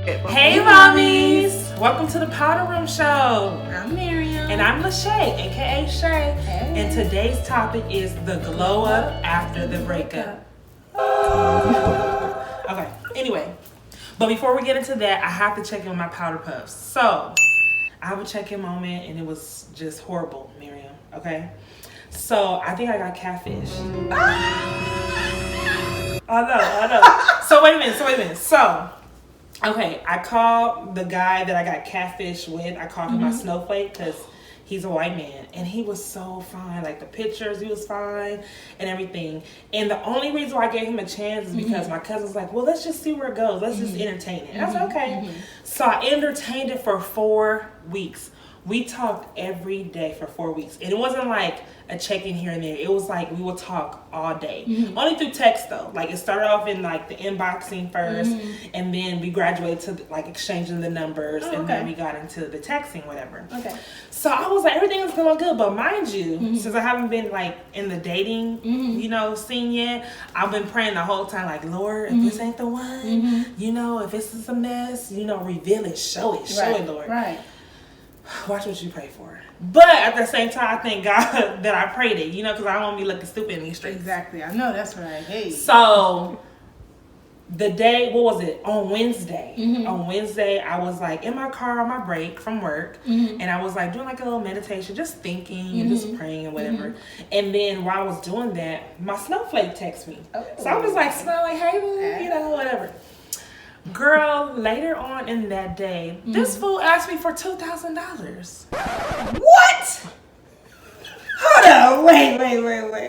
Hey, mommies! Welcome to the Powder Room Show. I'm Miriam. And I'm Lachey, aka Shay. Hey. And today's topic is the glow up after the breakup. Okay, anyway. But before we get into that, I have to check in with my powder puffs. So, I have a check-in moment, and it was just horrible, Miriam. Okay? So, I think I got catfish. I know. So, wait a minute. So, okay, I called the guy that I got catfish with. I called him my snowflake because he's a white man. And he was so fine. Like, the pictures, he was fine and everything. And the only reason why I gave him a chance is because my cousin's like, well, let's just see where it goes. Let's just entertain it. And I was like, okay. So I entertained it for 4 weeks. We talked every day for 4 weeks. And it wasn't like a check-in here and there. It was like we would talk all day. Only through text, though. Like, it started off in, like, the inboxing first. And then we graduated to, like, exchanging the numbers. And then we got into the texting, whatever. Okay. So I was like, everything is going good. But mind you, since I haven't been, like, in the dating, you know, scene yet, I've been praying the whole time, like, Lord, if this ain't the one, you know, if this is a mess, you know, reveal it, show it, Lord. Right. Watch what you pray for. But at the same time, I thank God that I prayed it, you know, because I don't want to be looking stupid in these streets. Exactly. I know that's right. Hey. So, the day, what was it? On Wednesday. On Wednesday, I was like in my car on my break from work. And I was like doing like a little meditation, just thinking and just praying and whatever. And then while I was doing that, my snowflake texted me. So I'm just like, like, hey, boo, you know, whatever. Girl, later on in that day, this fool asked me for $2,000. What? Hold on. Wait.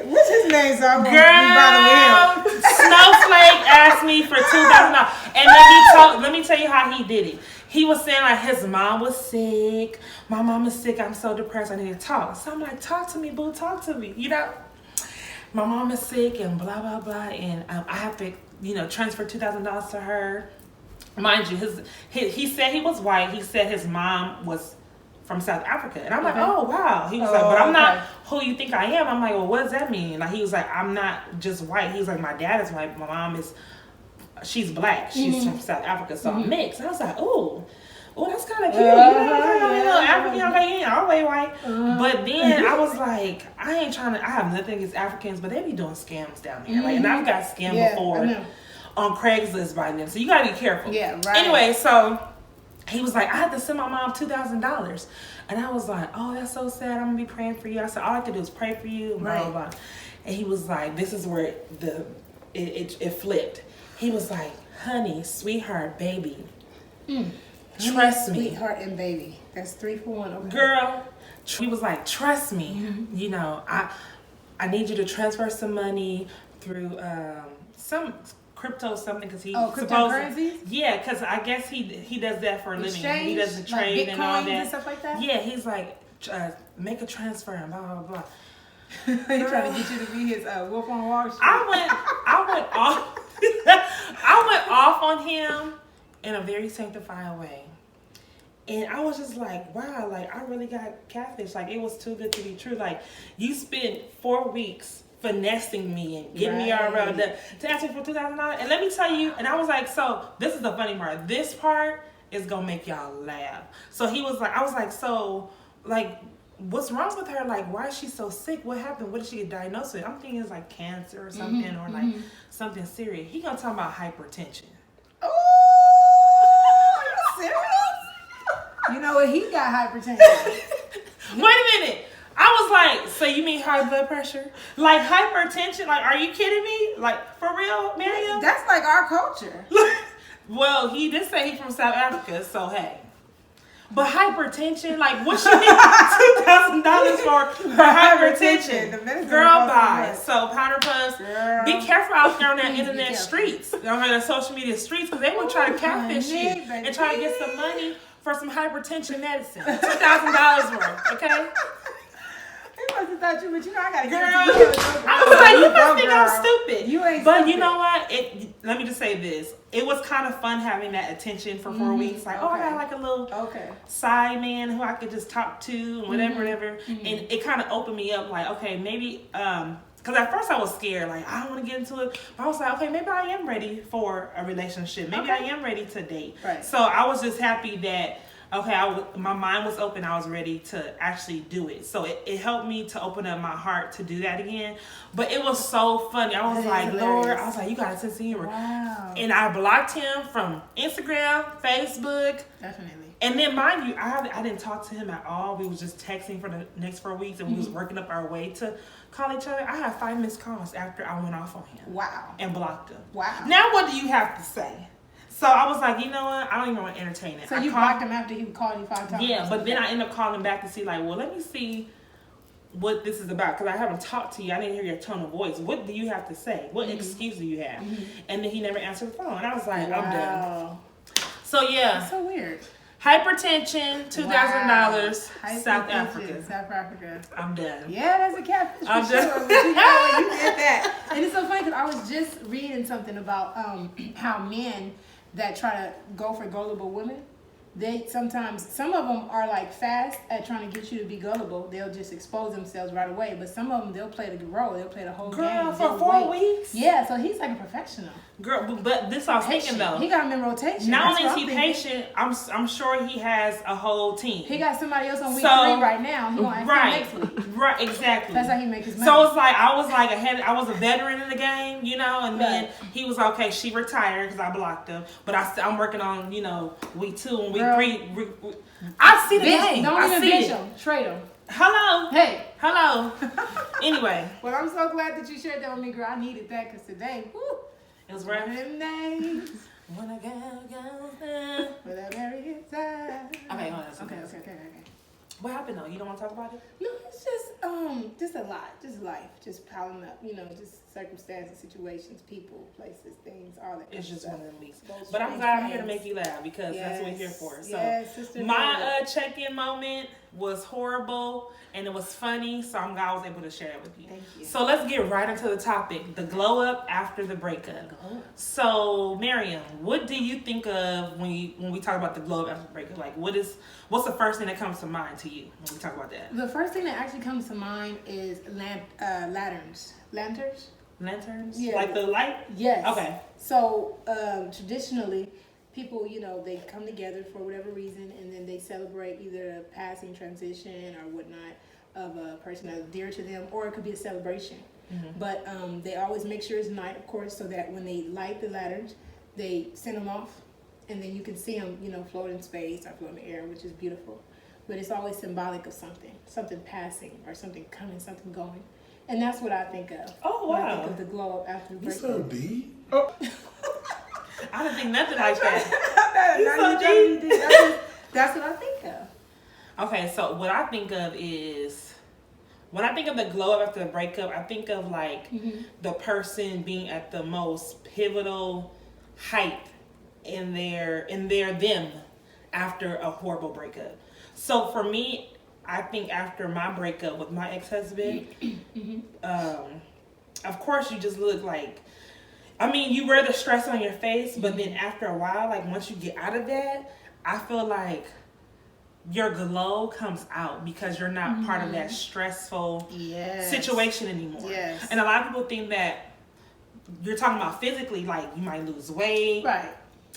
What's his name? So I'm Girl, Snowflake asked me for $2,000. And then let me tell you how he did it. He was saying like his mom was sick. My mom is sick. I'm so depressed. I need to talk. So I'm like, talk to me, boo. Talk to me. You know, my mom is sick and blah, blah, blah. And I have to, you know, transfer $2,000 to her. Mind you, he said he was white. He said his mom was from South Africa. And I'm like, oh, wow. He was like, but I'm not who you think I am. I'm like, well, what does that mean? Like, he was like, I'm not just white. He was like, my dad is white. My mom she's black. She's from South Africa, so I'm mixed. And I was like, oh, that's kind of cute. You know, African, okay, all the way white. But then I was like, I have nothing against Africans, but they be doing scams down there. Like, and I've got scammed before on Craigslist by them. So you gotta be careful. Yeah, right. Anyway, so he was like, I had to send my mom $2,000. And I was like, oh, that's so sad. I'm gonna be praying for you. I said, all I can do is pray for you, blah, blah, blah. And he was like, this is where it flipped. He was like, honey, sweetheart, baby. Trust me. Sweetheart and baby. That's 3 for 1. Okay. Girl, he was like, trust me. You know, I need you to transfer some money through some crypto something because he cryptocurrencies? Yeah, because I guess he does that for a living. He does the trade like and all that. And stuff like that? Yeah, he's like, make a transfer and blah, blah, blah. He trying to get you to be his Wolf on Wall Street. I went off on him in a very sanctified way. And I was just like, wow, like, I really got catfish. Like, it was too good to be true. Like, you spent 4 weeks finessing me and getting me all around to ask me for $2,000. And let me tell you, and I was like, so, this is the funny part. This part is going to make y'all laugh. So, I was like, so, like, what's wrong with her? Like, why is she so sick? What happened? What did she get diagnosed with? I'm thinking it's like cancer or something or like something serious. He going to talk about hypertension. Oh, are you serious? You know what? He got hypertension. Wait a minute. I was like, so you mean high blood pressure? Like hypertension? Like, are you kidding me? Like, for real, Miriam? That's like our culture. Well, he did say he's from South Africa, so hey. But hypertension, like, what you need $2,000 for hypertension? Girl, bye. So, powder puffs, be careful out there on that internet streets, on the social media streets, because they will try to catfish you and try to get some money for some hypertension medicine. $2,000 worth, okay? He must have thought you, but you know I gotta get Girl, I was like, you must think I'm stupid. You ain't but stupid. You know what? Let me just say this. It was kind of fun having that attention for 4 weeks. Like, I got like a little side man who I could just talk to and whatever. And it kind of opened me up like, okay, maybe Because at first I was scared, like, I don't want to get into it. But I was like, okay, maybe I am ready for a relationship. Maybe I am ready to date. Right. So I was just happy that, okay, my mind was open. I was ready to actually do it. So it helped me to open up my heart to do that again. But it was so funny. I was like, Lord, I was like, you got a sense of humor. Wow. And I blocked him from Instagram, Facebook. Definitely. And then, mind you, I didn't talk to him at all. We was just texting for the next 4 weeks, and we was working up our way to call each other. I had 5 missed calls after I went off on him. Wow. And blocked him. Wow. Now what do you have to say? So I was like, you know what? I don't even want to entertain it. So you blocked him after he called you 5 times? Yeah, but then I ended up calling back to see, like, well, let me see what this is about, because I haven't talked to you. I didn't hear your tone of voice. What do you have to say? What excuse do you have? And then he never answered the phone. And I was like, I'm done. So yeah. That's so weird. Hypertension, $2,000, South Africa. South Africa. I'm done. Yeah, that's a catfish for I'm sure. done. But you know, you get that. And it's so funny because I was just reading something about how men that try to go for gullible women, they sometimes, some of them are like fast at trying to get you to be gullible. They'll just expose themselves right away. But some of them, they'll play the role. They'll play the whole game. Girl, for 4 weeks? Yeah, so he's like a professional. Girl, but this I was thinking though. He got him in rotation. Not only is he patient, I'm sure he has a whole team. He got somebody else on week 3 right now. He gonna ask him next week. Right, exactly. That's how he makes his money. So it's like I was a veteran in the game, you know, and then he was okay. She retired because I blocked him, but I'm working on, you know, week 2 and week 3. I see the game. Don't even bitch him. Trade him. Hello. Hey. Hello. Anyway. Well, I'm so glad that you shared that with me, girl. I needed that because today, whoo, it was right. Them days. When I goes there. With a very inside. Okay, hold on. Okay. What happened though? You don't want to talk about it? No, it's just a lot. Just life. Just piling up, you know, just circumstances, situations, people, places, things, all that. It's just one of them weeks. Those But I'm glad I'm here to make you laugh because that's what we're here for. So sister, my check-in moment was horrible and it was funny, so I'm glad I was able to share it with you. Thank you. So let's get right into the topic, the glow up after the breakup. So Miriam, what do you think of when we talk about the glow up after the breakup? Like what's the first thing that comes to mind to you when we talk about that? The first thing that actually comes to mind is lanterns. Lanterns? Yeah. Like the light? Yes. Okay. So traditionally, people, you know, they come together for whatever reason, and then they celebrate either a passing, transition, or whatnot of a person that's dear to them, or it could be a celebration. But they always make sure it's night, of course, so that when they light the lanterns, they send them off, and then you can see them, you know, float in space or float in the air, which is beautiful. But it's always symbolic of something passing or something coming, something going. And that's what I think of. Oh, wow. When I think of the glow up after the breakup. You so deep. Oh. I didn't think nothing like that. That's what I think of. Okay, so what I think of is when I think of the glow up after the breakup, I think of like the person being at the most pivotal height in their them after a horrible breakup. So for me, I think after my breakup with my ex-husband, of course you just look like, I mean, you wear the stress on your face, but then after a while, like once you get out of that, I feel like your glow comes out because you're not part of that stressful situation anymore. Yes. And a lot of people think that you're talking about physically, like you might lose weight, right,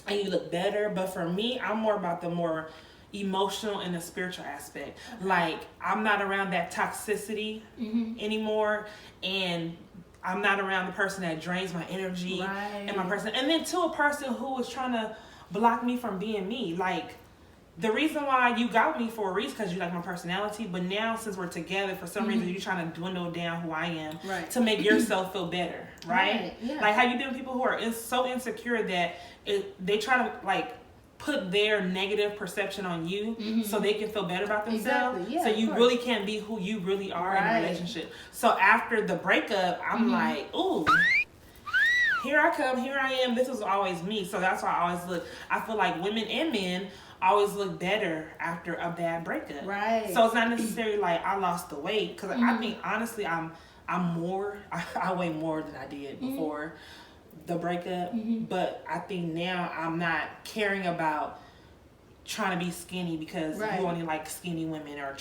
and you look better. But for me, I'm more about the more emotional and the spiritual aspect. Like I'm not around that toxicity anymore, and I'm not around the person that drains my energy and my person. And then to a person who was trying to block me from being me. Like the reason why you got me for a reason because you like my personality. But now since we're together, for some reason you're trying to dwindle down who I am to make yourself feel better, right? Yeah. Like how you been with people who are so insecure that they try to like put their negative perception on you so they can feel better about themselves. Exactly. Yeah, so you really can't be who you really are in a relationship. So after the breakup, I'm like, ooh, here I come, here I am. This was always me. So that's why I feel like women and men always look better after a bad breakup. Right. So it's not necessarily like I lost the weight because I think honestly I weigh more than I did before the breakup, but I think now I'm not caring about trying to be skinny because you only like skinny women or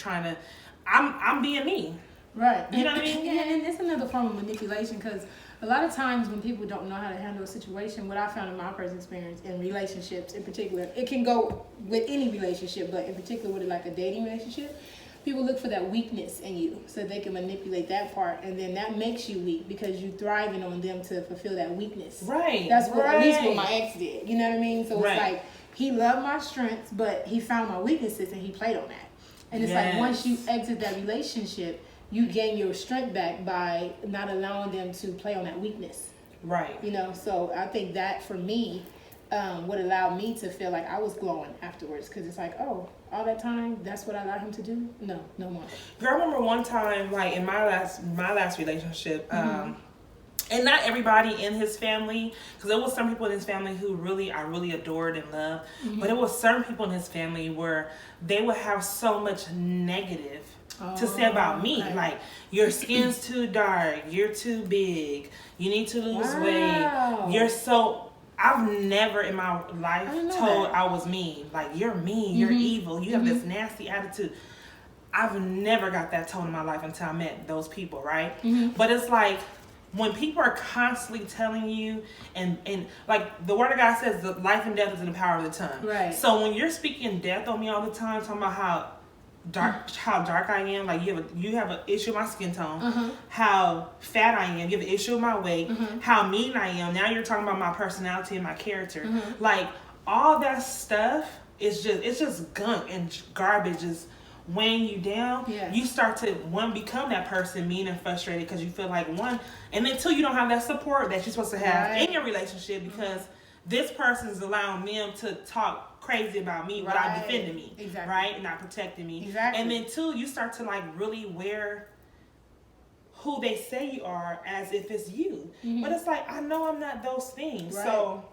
I'm being me. Right. You know what I mean? And it's another form of manipulation because a lot of times when people don't know how to handle a situation, what I found in my personal experience in relationships in particular, it can go with any relationship, but in particular with like a dating relationship, people look for that weakness in you so they can manipulate that part, and then that makes you weak because you're thriving on them to fulfill that weakness. Right. That's what at least what my ex did. You know what I mean? So Right. it's like he loved my strengths, but he found my weaknesses and he played on that. And it's like once you exit that relationship, you gain your strength back by not allowing them to play on that weakness. Right. You know, so I think that for me would allow me to feel like I was glowing afterwards because it's like, oh, all that time, that's what I allowed him to do? No more. Girl, I remember one time, like in my last relationship, and not everybody in his family, because there was some people in his family who I really adored and loved, but there was certain people in his family where they would have so much negative to say about me. Okay. Like, your skin's too dark, you're too big, you need to lose weight, I've never in my life told I was mean. Like, you're mean, you're evil, you have this nasty attitude. I've never got that tone in my life until I met those people, right? But it's like, when people are constantly telling you, and like the word of God says, that life and death is in the power of the tongue. Right. So when you're speaking death on me all the time, talking about how dark I am, like you have an issue with my skin tone, how fat I am, you have an issue with my weight, how mean I am. Now you're talking about my personality and my character. Like, all that stuff is just gunk and garbage is weighing you down. You start to become that person, mean and frustrated, because you feel like and then two, you don't have that support that you're supposed to have in your relationship, because this person is allowing them to talk crazy about me without defending me, right, and not protecting me. And then two, you start to like really wear who they say you are as if it's you, but it's like, I know I'm not those things. So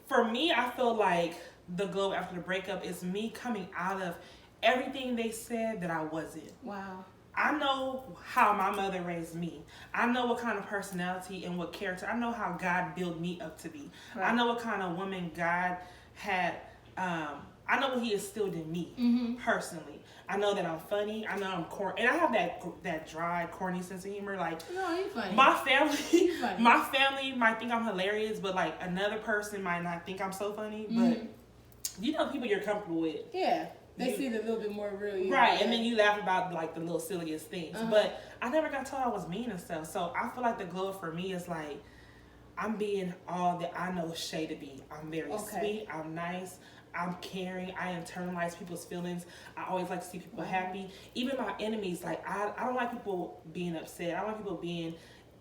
for me, I feel like the glow after the breakup is me coming out of everything they said that I wasn't. Wow. I know how my mother raised me. I know what kind of personality and what character. I know how God built me up to be. I know what kind of woman God had. I know what He instilled in me personally. I know that I'm funny. I know I'm corny, and I have that dry, corny sense of humor. Like, no, you're funny. My family might think I'm hilarious, but like another person might not think I'm so funny. But you know, people you're comfortable with. Yeah. They see the little bit more real. Right, and then you laugh about like the little silliest things. But I never got told I was mean and stuff. So I feel like the glow for me is like, I'm being all that I know Shay to be. I'm very sweet, I'm nice, I'm caring, I internalize people's feelings. I always like to see people happy. Even my enemies, like I don't like people being upset. I don't like people being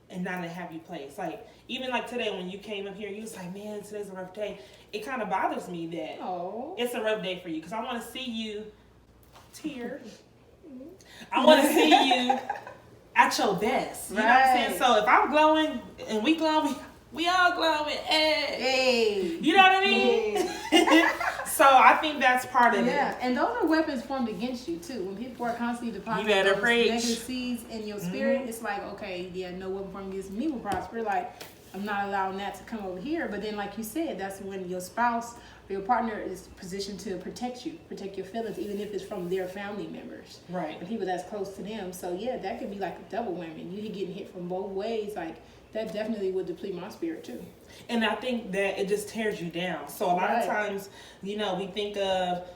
and not in a happy place. Like, even like today when you came up here, you was like, man, today's a rough day. It kind of bothers me that it's a rough day for you, because I want to see you I want to see you at your best. You know what I'm saying? So if I'm glowing and we glowing, we all glowing. Hey. You know what I mean? So I think that's part of it. Yeah, and those are weapons formed against you too. When people are constantly depositing those negative seeds in your spirit, it's like, okay, no weapon formed against me will prosper. Like, I'm not allowing that to come over here. But then, like you said, that's when your spouse or your partner is positioned to protect you, protect your feelings, even if it's from their family members. Right. And people that's close to them. So yeah, that could be like a double whammy. You getting hit from both ways. Like, that definitely would deplete my spirit too. And I think that it just tears you down. So a lot of times, you know, we think of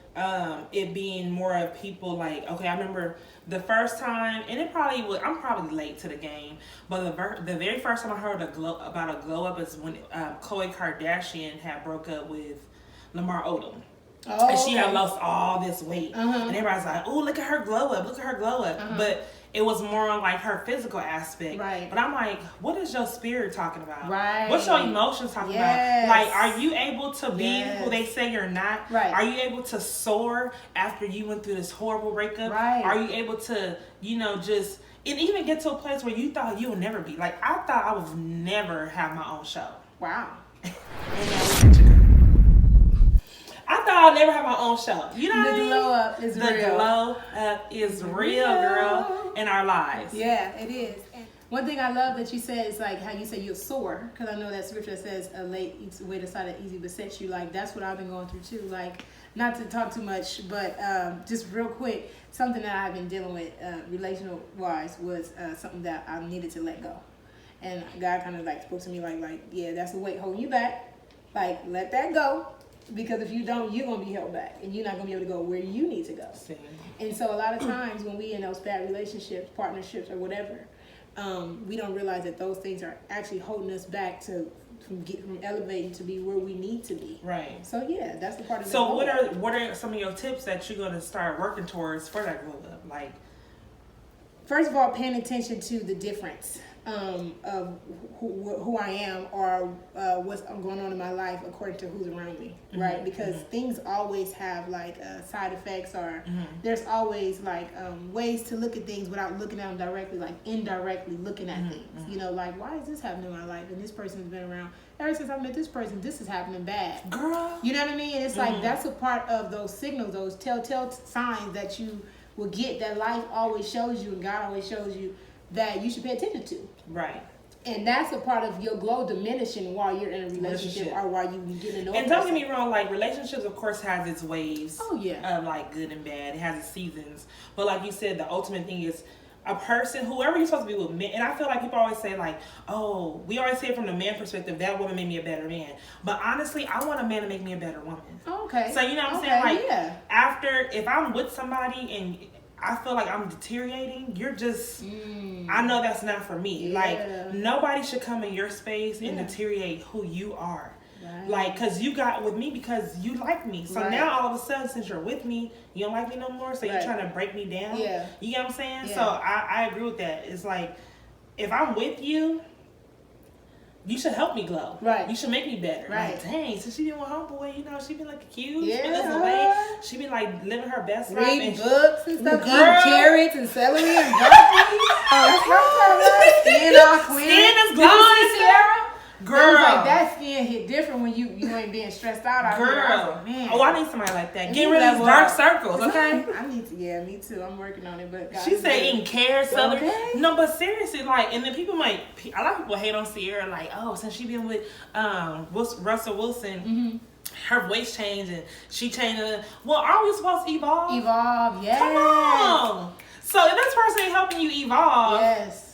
it being more of people like, okay, I remember the first time, and I'm probably late to the game, but the very first time I heard about a glow up is when Khloe Kardashian had broke up with Lamar Odom. And she had lost all this weight. And everybody's like, oh, look at her glow up, But it was more on like her physical aspect. Right. But I'm like, what is your spirit talking about? Right. What's your emotions talking about? Like, are you able to be who they say you're not? Right. Are you able to soar after you went through this horrible breakup? Right. Are you able to, you know, just, and even get to a place where you thought you would never be? Like, I thought I would never have my own show. Wow. I thought I'd never have my own show. You know what I mean? The glow up is real. The glow up is real, girl, in our lives. Yeah, it is. And one thing I love that you said is like how you say you'll soar, because I know that scripture says a late way to start it easy besets you. Like, that's what I've been going through too. Like, not to talk too much, but just real quick, something that I've been dealing with relational wise was something that I needed to let go. And God kind of like spoke to me like, yeah, that's the weight holding you back. Like, let that go. Because if you don't, you're going to be held back. And you're not going to be able to go where you need to go. Same. And so a lot of times when we in those bad relationships, partnerships, or whatever, we don't realize that those things are actually holding us back from elevating to be where we need to be. Right. So yeah, that's the part of the So goal. what are some of your tips that you're going to start working towards for that glow up? Like, first of all, paying attention to the difference of who I am or what's going on in my life according to who's around me, right? Because things always have like side effects, or there's always like ways to look at things without looking at them directly, like indirectly looking at things. You know, like, why is this happening in my life? And this person's been around ever since I met this person. This is happening bad, girl. You know what I mean? And it's like that's a part of those signals, those telltale signs that you will get, that life always shows you and God always shows you that you should pay attention to. Right. And that's a part of your glow diminishing while you're in a relationship or while you get to know. And don't get me wrong, like relationships of course has its waves. Oh yeah. Of like good and bad. It has its seasons. But like you said, the ultimate thing is a person, whoever you're supposed to be with, men. And I feel like people always say like, oh, we always say it from the man perspective, that woman made me a better man. But honestly, I want a man to make me a better woman. Okay. So you know what I'm saying? Like after, if I'm with somebody and I feel like I'm deteriorating, you're just, I know that's not for me. Yeah. Like, nobody should come in your space and deteriorate who you are. Right. Like, because you got with me because you like me. So now all of a sudden, since you're with me, you don't like me no more, so you're trying to break me down. Yeah. You get what I'm saying? Yeah. So I agree with that. It's like, if I'm with you, you should help me glow. Right. You should make me better. Right. Like, dang, so she been with homeboy, you know, she been looking cute. Yeah. She been listening away. She been like living her best life. Reading books and stuff. Girl. Eating carrots and celery and broccoli. That's what I'm talking about. Skin all clear. Skin is Did glowing. you see Sarah? Girl. It was like that skin hit different when you ain't being stressed out out here. I was like, man. Oh, I need somebody like that. And Get you rid of these level dark up. circles, okay? I need to, me too. I'm working on it, but She said eating carrots, celery. Okay. No, but seriously, like, and then people might, a lot of people hate on Sierra, like, oh, since she been with Russell Wilson, her voice changed and she changed. Well, aren't we supposed to evolve? Evolve, yes. Come on. So if this person ain't helping you evolve, Yes.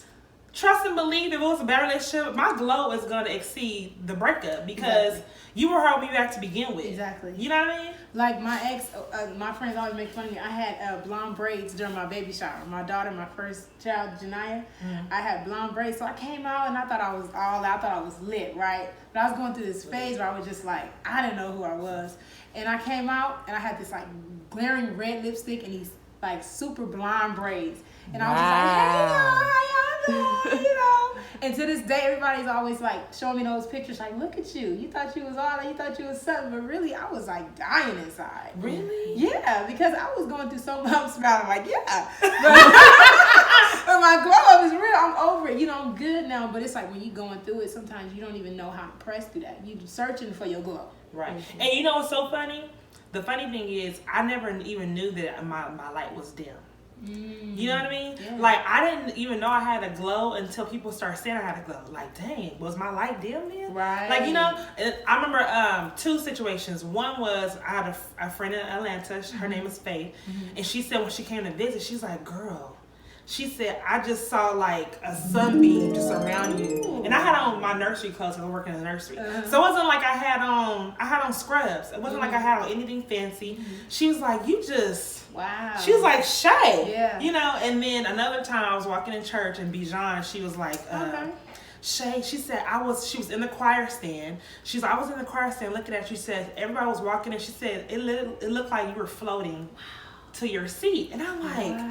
trust and believe if it was a bad relationship, my glow is going to exceed the breakup because you were holding me back to begin with. Exactly. You know what I mean? Like my ex, my friends always make fun of me. I had blonde braids during my baby shower. My daughter, my first child, Janiyah, I had blonde braids. So I came out and I thought I was I thought I was lit, right? But I was going through this phase where I was just like, I didn't know who I was. And I came out and I had this like glaring red lipstick and these like super blonde braids. And I was just like, hey y'all, how y'all doing? You know? And to this day, everybody's always like showing me those pictures, like, look at you. You thought you was all that, you thought you was something, but really I was like dying inside. Really? Yeah, because I was going through so much. I'm smiling like, yeah. But my glow up is real. I'm over it. You know, I'm good now. But it's like when you're going through it, sometimes you don't even know how to press through that. You're searching for your glow. Right. And you know what's so funny? The funny thing is, I never even knew that my light was dim. You know what I mean? Yeah. Like, I didn't even know I had a glow until people started saying I had a glow. Like, dang, was my light dim then? Right. Like, you know, I remember two situations. One was I had a friend in Atlanta. Her name is Faith. And she said when she came to visit, she's like, girl, she said, I just saw like a sunbeam just around you. And I had on my nursery clothes because I work in the nursery. So it wasn't like I had on scrubs. It wasn't like I had on anything fancy. She was like, you just... Wow. She was like, Shay. Yeah. You know, and then another time I was walking in church and Bijan, she was like, Shay, she said, she was in the choir stand. She's like, I was in the choir stand looking at you. She said, everybody was walking and she said, it looked like you were floating to your seat. And I'm like,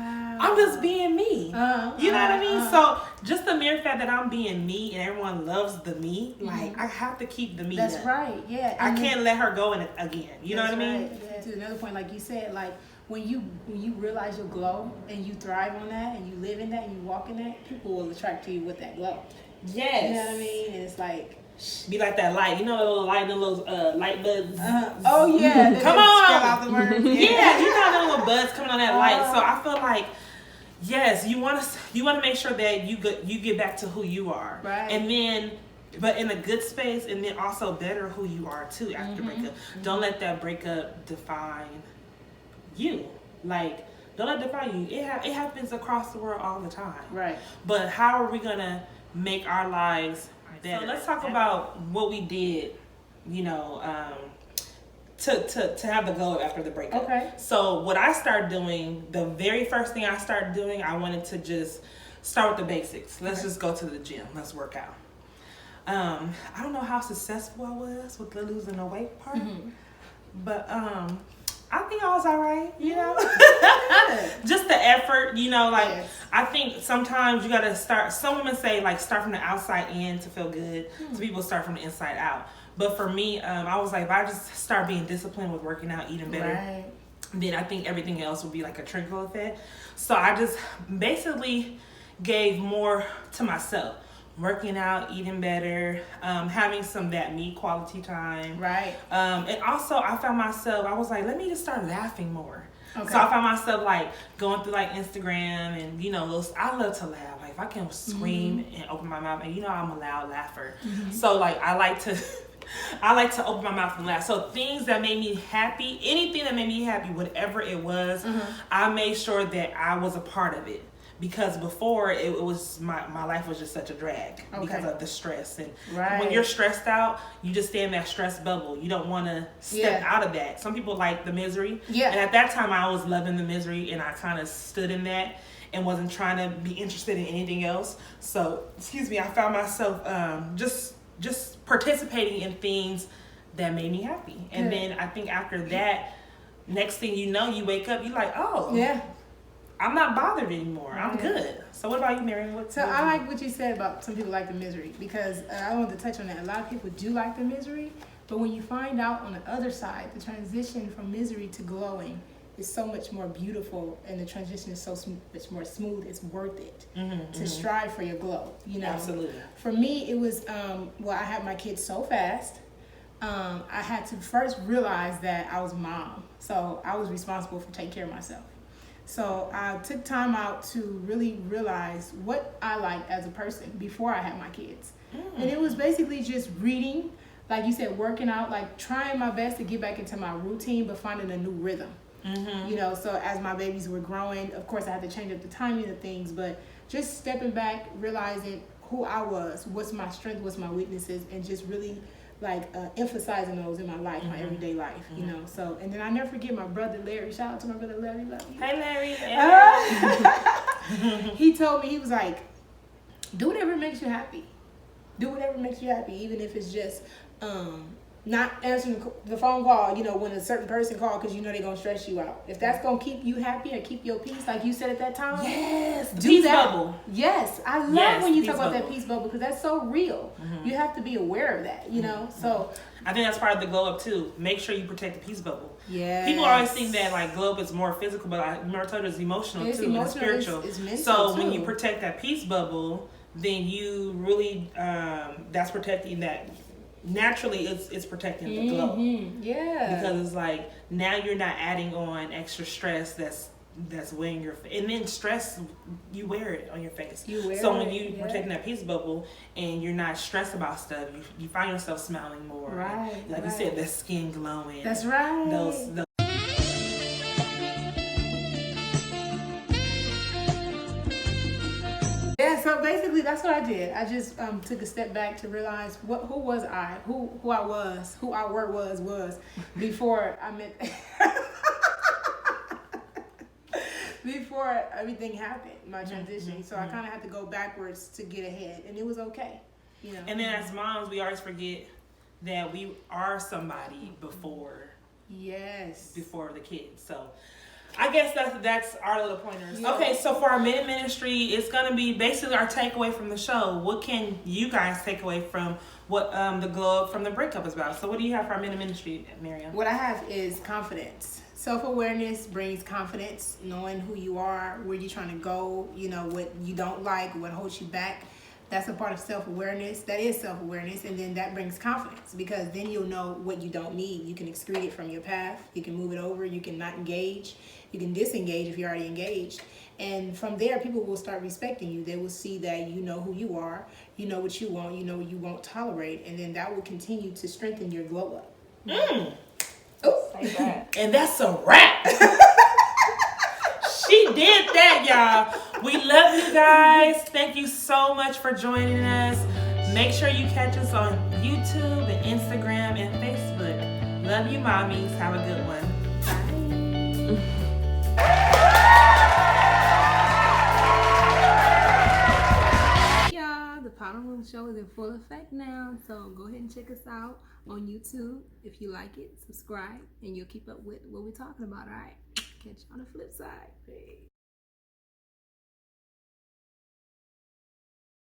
I'm just being me. You know what I mean? So just the mere fact that I'm being me and everyone loves the me, like I have to keep the me. That's right. Yeah. I can't let her go again. You know what I mean? Right. Yeah. To another point, like you said, like when you realize your glow and you thrive on that and you live in that and you walk in that, people will attract to you with that glow. Yes. You know what I mean? And it's like, be like that light, you know, those light, those light buds. Oh yeah, come on. Out the worm. Yeah, you got the little buds coming on that light. So I feel like, yes, you want to make sure that you get back to who you are, right? And then but in a good space, and then also better who you are too after the breakup. Don't let that breakup define you. Like, don't let it define you. It happens across the world all the time. Right. But how are we gonna make our lives better? So let's talk about what we did, you know, to have the glow after the breakup. Okay. So what I started doing, the very first thing I started doing, I wanted to just start with the basics. Let's just go to the gym. Let's work out. I don't know how successful I was with the losing the weight part, but I think I was all right, you know. Just the effort, you know, like I think sometimes you gotta start. Some women say like start from the outside in to feel good. Some people start from the inside out. But for me, I was like, if I just start being disciplined with working out, eating better, then I think everything else will be like a trickle effect. So I just basically gave more to myself. Working out, eating better, having some that me quality time. Right. And also I found myself, I was like, let me just start laughing more. Okay. So I found myself like going through like Instagram and, you know, I love to laugh. Like if I can scream and open my mouth, and you know I'm a loud laugher. So like I like to open my mouth and laugh. So things that made me happy, anything that made me happy, whatever it was, I made sure that I was a part of it. Because before it was my life was just such a drag because of the stress, and when you're stressed out, you just stay in that stress bubble. You don't want to step out of that. Some people like the misery, and at that time I was loving the misery, and I kind of stood in that and wasn't trying to be interested in anything else. So I found myself just participating in things that made me happy, and then I think after that, next thing you know, you wake up, you're like, oh I'm not bothered anymore. I'm good. So what about you, Miriam? I like what you said about some people like the misery, because I wanted to touch on that. A lot of people do like the misery, but when you find out on the other side, the transition from misery to glowing is so much more beautiful, and the transition is so much more smooth. It's worth it to strive for your glow. You know, absolutely. For me, it was I had my kids so fast. I had to first realize that I was a mom, so I was responsible for taking care of myself. So I took time out to really realize what I liked as a person before I had my kids. And it was basically just reading, like you said, working out, like trying my best to get back into my routine, but finding a new rhythm. You know, so as my babies were growing, of course I had to change up the timing of things, but just stepping back, realizing who I was, what's my strength, what's my weaknesses, and just really like emphasizing those in my life, my everyday life, you know. So, and then I never forget my brother Larry. Shout out to my brother Larry. Love you. Hey Larry. He told me, he was like, do whatever makes you happy. Do whatever makes you happy, even if it's just not answering the phone call, you know, when a certain person calls, because you know they're going to stress you out. If that's going to keep you happy and keep your peace, like you said at that time. Yes. Do peace that. Bubble. Yes. I love when you talk about bubble. that peace bubble, because that's so real. You have to be aware of that, you know. So I think that's part of the glow up too. Make sure you protect the peace bubble. Yeah. People always think that like glow up is more physical, but I remember I told you it's emotional too, and spiritual. It's mental so too. when you protect that peace bubble, then you really that's protecting that. Naturally, it's protecting the glow. Yeah. Because it's like now you're not adding on extra stress that's weighing your face. And then stress, you wear it on your face. So when you protecting that peace bubble and you're not stressed about stuff, you find yourself smiling more. Right. Like you said, the skin glowing. That's right. Those Yeah, so basically that's what I did. I just took a step back to realize who was I, who I was, who our word was before I met, before everything happened, my transition. So I kind of had to go backwards to get ahead, and it was okay, you know. And then as moms, we always forget that we are somebody before the kids. So I guess that's our little pointers. Yeah. Okay, so for our minute ministry, it's gonna be basically our takeaway from the show. What can you guys take away from what the glow up from the breakup is about? So what do you have for our minute ministry, Miriam? What I have is confidence. Self-awareness brings confidence, knowing who you are, where you're trying to go, you know, what you don't like, what holds you back. That's a part of self-awareness. That is self-awareness, and then that brings confidence, because then you'll know what you don't need. You can excrete it from your path. You can move it over. You can not engage. You can disengage if you're already engaged. And from there, people will start respecting you. They will see that you know who you are, you know what you want, you know what you won't tolerate, and then that will continue to strengthen your glow up. Oh, and that's a wrap. She did that, y'all. We love you guys. Thank you so much for joining us. Make sure you catch us on YouTube and Instagram and Facebook. Love you, mommies. Have a good one. The Powder Room Show is in full effect now, so go ahead and check us out on YouTube. If you like it, subscribe, and you'll keep up with what we're talking about. All right, catch you on the flip side.